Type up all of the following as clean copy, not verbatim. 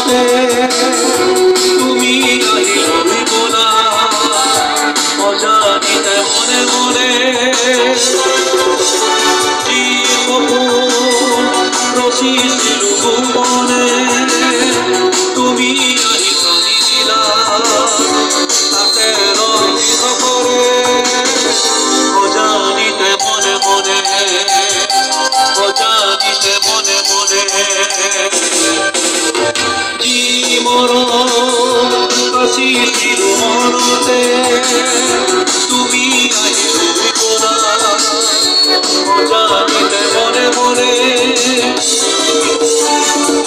মনতে তুমি আহিলা বোলা অজানিতে মনে মনে যি সপোন ৰচিছিলো গোপনে তুমি আহি ভাঙি দিলা তাতে ৰঞ্জিত কৰে অজানিতে মনে মনে অজানিতে মনে মনে যি মৰম বাচিছিলো মনতে তুমি আহি গলা অজানিতে মনে মনে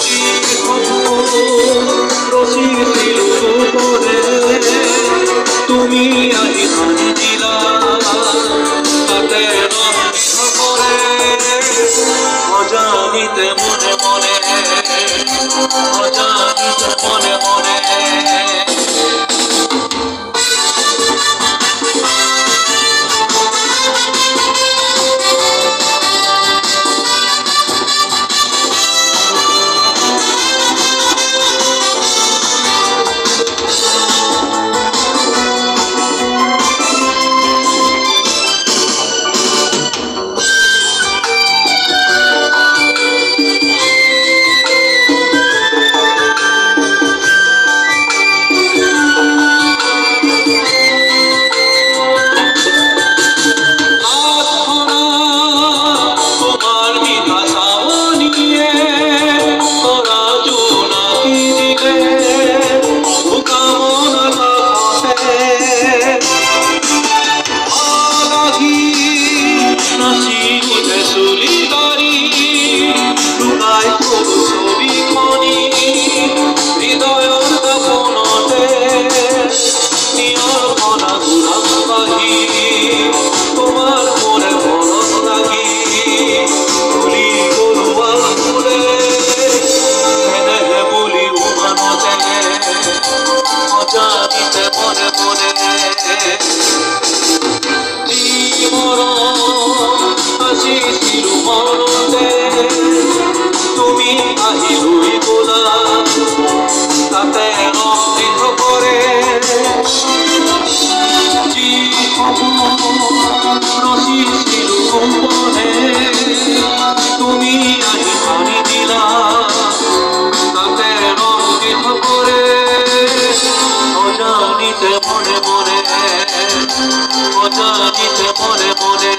যি সপোন ৰচিছিলো গোপনে তুমি আহি ভাঙি দিলা তাতে ৰঞ্জিত কৰে অজানিতে মনে মনে অজানিতে মনে মনে তুমি আহিলুই গলা তাতে ৰঞ্জিত কৰে যি সপোন ৰচিছিলো গোপনে তুমি আহি ভাঙি দিলা তাতে ৰঞ্জিত কৰে অজানিতে মনে মনে অজানিতে মনে মনে